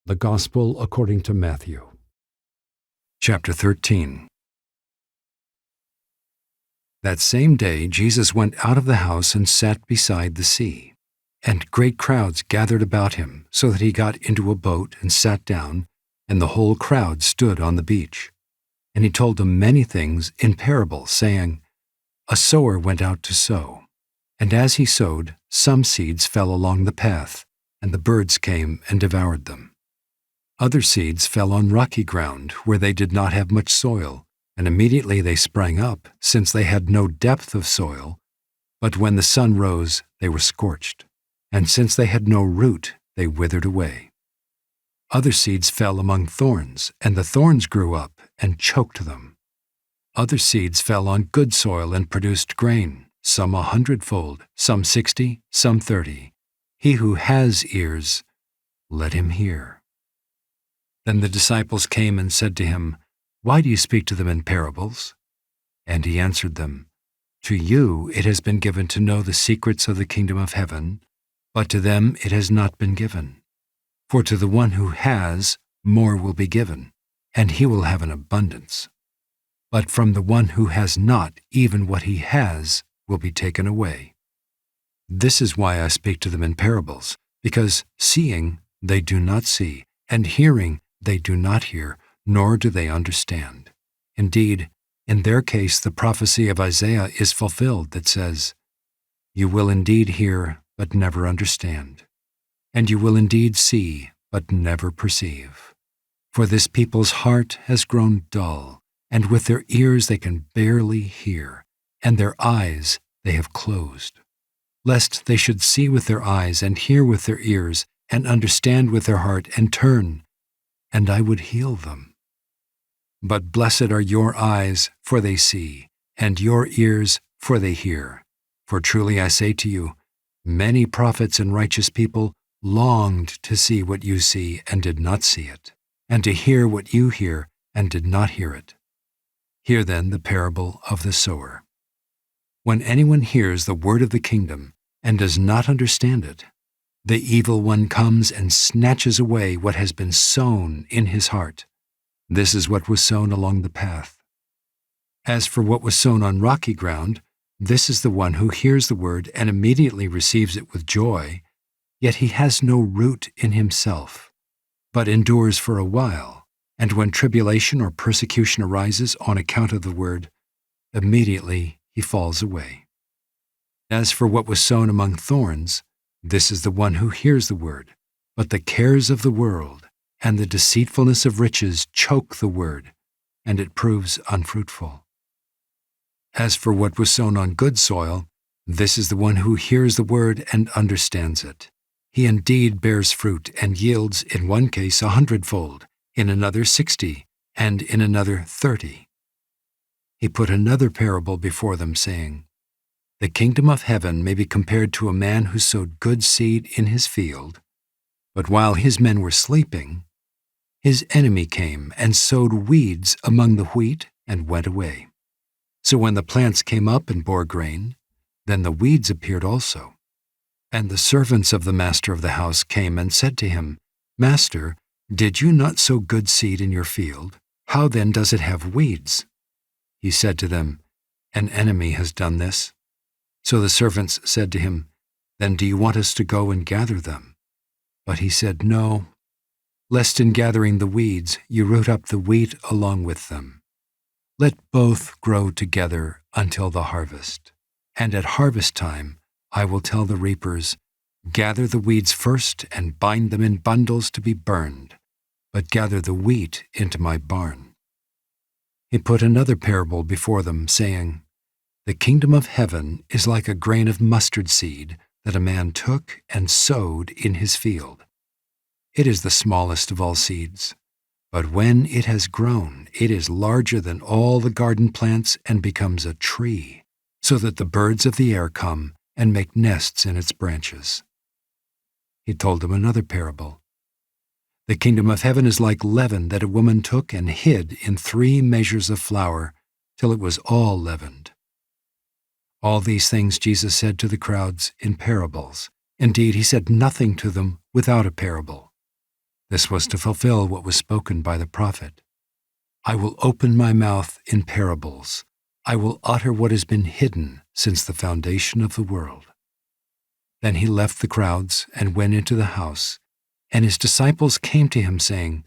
The Gospel according to Matthew. Chapter 13. That same day Jesus went out of the house and sat beside the sea. And great crowds gathered about him, so that he got into a boat and sat down, and the whole crowd stood on the beach. And he told them many things in parables, saying, A sower went out to sow. And as he sowed, some seeds fell along the path, and the birds came and devoured them. Other seeds fell on rocky ground, where they did not have much soil, and immediately they sprang up, since they had no depth of soil. But when the sun rose, they were scorched, and since they had no root, they withered away. Other seeds fell among thorns, and the thorns grew up and choked them. Other seeds fell on good soil and produced grain, some 100-fold, some 60, some 30. He who has ears, let him hear. Then the disciples came and said to him, Why do you speak to them in parables? And he answered them, To you it has been given to know the secrets of the kingdom of heaven, but to them it has not been given. For to the one who has, more will be given, and he will have an abundance. But from the one who has not, even what he has will be taken away. This is why I speak to them in parables, because seeing they do not see, and hearing they do not hear, nor do they understand. Indeed, in their case the prophecy of Isaiah is fulfilled that says, You will indeed hear, but never understand, and you will indeed see, but never perceive. For this people's heart has grown dull, and with their ears they can barely hear, and their eyes they have closed, lest they should see with their eyes and hear with their ears and understand with their heart and turn, and I would heal them. But blessed are your eyes, for they see, and your ears, for they hear. For truly I say to you, many prophets and righteous people longed to see what you see and did not see it, and to hear what you hear and did not hear it. Hear then the parable of the sower. When anyone hears the word of the kingdom and does not understand it, the evil one comes and snatches away what has been sown in his heart. This is what was sown along the path. As for what was sown on rocky ground, this is the one who hears the word and immediately receives it with joy, yet he has no root in himself, but endures for a while, and when tribulation or persecution arises on account of the word, immediately he falls away. As for what was sown among thorns, this is the one who hears the word, but the cares of the world and the deceitfulness of riches choke the word, and it proves unfruitful. As for what was sown on good soil, this is the one who hears the word and understands it. He indeed bears fruit and yields in one case 100-fold, in another 60, and in another 30. He put another parable before them, saying, The kingdom of heaven may be compared to a man who sowed good seed in his field, but while his men were sleeping, his enemy came and sowed weeds among the wheat and went away. So when the plants came up and bore grain, then the weeds appeared also. And the servants of the master of the house came and said to him, Master, did you not sow good seed in your field? How then does it have weeds? He said to them, An enemy has done this. So the servants said to him, Then do you want us to go and gather them? But he said, No, lest in gathering the weeds you root up the wheat along with them. Let both grow together until the harvest. And at harvest time I will tell the reapers, Gather the weeds first and bind them in bundles to be burned, but gather the wheat into my barn. He put another parable before them, saying, The kingdom of heaven is like a grain of mustard seed that a man took and sowed in his field. It is the smallest of all seeds, but when it has grown, it is larger than all the garden plants and becomes a tree, so that the birds of the air come and make nests in its branches. He told them another parable. The kingdom of heaven is like leaven that a woman took and hid in 3 measures of flour till it was all leavened. All these things Jesus said to the crowds in parables. Indeed, he said nothing to them without a parable. This was to fulfill what was spoken by the prophet. I will open my mouth in parables. I will utter what has been hidden since the foundation of the world. Then he left the crowds and went into the house, and his disciples came to him, saying,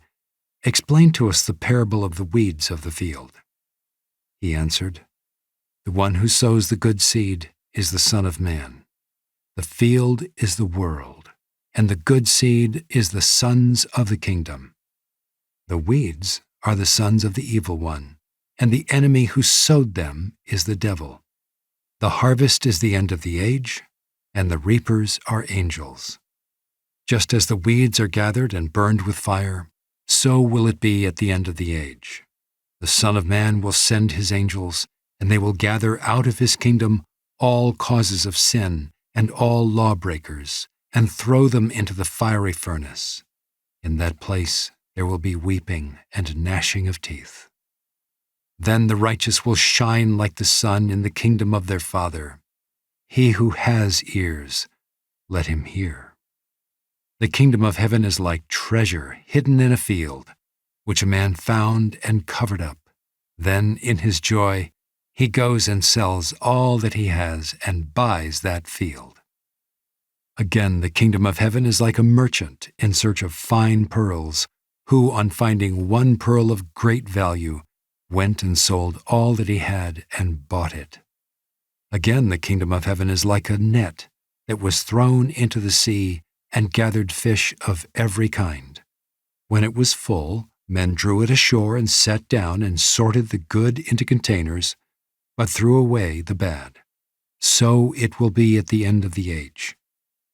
Explain to us the parable of the weeds of the field. He answered, The one who sows the good seed is the Son of Man. The field is the world, and the good seed is the sons of the kingdom. The weeds are the sons of the evil one, and the enemy who sowed them is the devil. The harvest is the end of the age, and the reapers are angels. Just as the weeds are gathered and burned with fire, so will it be at the end of the age. The Son of Man will send his angels, and they will gather out of his kingdom all causes of sin and all lawbreakers, and throw them into the fiery furnace. In that place there will be weeping and gnashing of teeth. Then the righteous will shine like the sun in the kingdom of their Father. He who has ears, let him hear. The kingdom of heaven is like treasure hidden in a field, which a man found and covered up. Then, in his joy, he goes and sells all that he has and buys that field. Again, the kingdom of heaven is like a merchant in search of fine pearls, who, on finding one pearl of great value, went and sold all that he had and bought it. Again, the kingdom of heaven is like a net that was thrown into the sea and gathered fish of every kind. When it was full, men drew it ashore and sat down and sorted the good into containers, but threw away the bad. So it will be at the end of the age.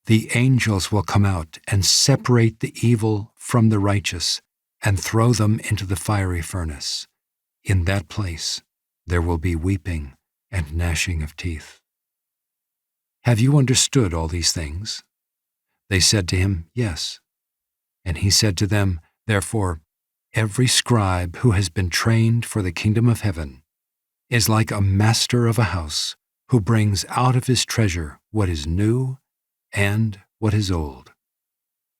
The angels will come out and separate the evil from the righteous and throw them into the fiery furnace. In that place there will be weeping and gnashing of teeth. Have you understood all these things? They said to him, Yes. And he said to them, Therefore, every scribe who has been trained for the kingdom of heaven is like a master of a house who brings out of his treasure what is new and what is old.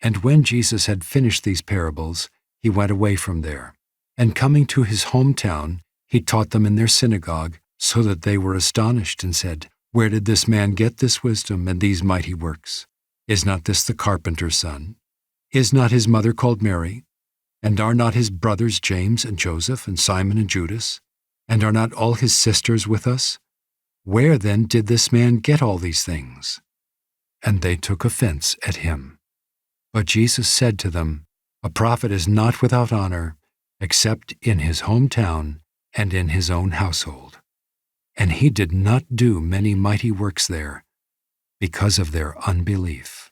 And when Jesus had finished these parables, he went away from there, and coming to his hometown, he taught them in their synagogue, so that they were astonished and said, Where did this man get this wisdom and these mighty works? Is not this the carpenter's son? Is not his mother called Mary? And are not his brothers James and Joseph and Simon and Judas? And are not all his sisters with us? Where then did this man get all these things? And they took offense at him. But Jesus said to them, A prophet is not without honor, except in his hometown and in his own household. And he did not do many mighty works there, because of their unbelief.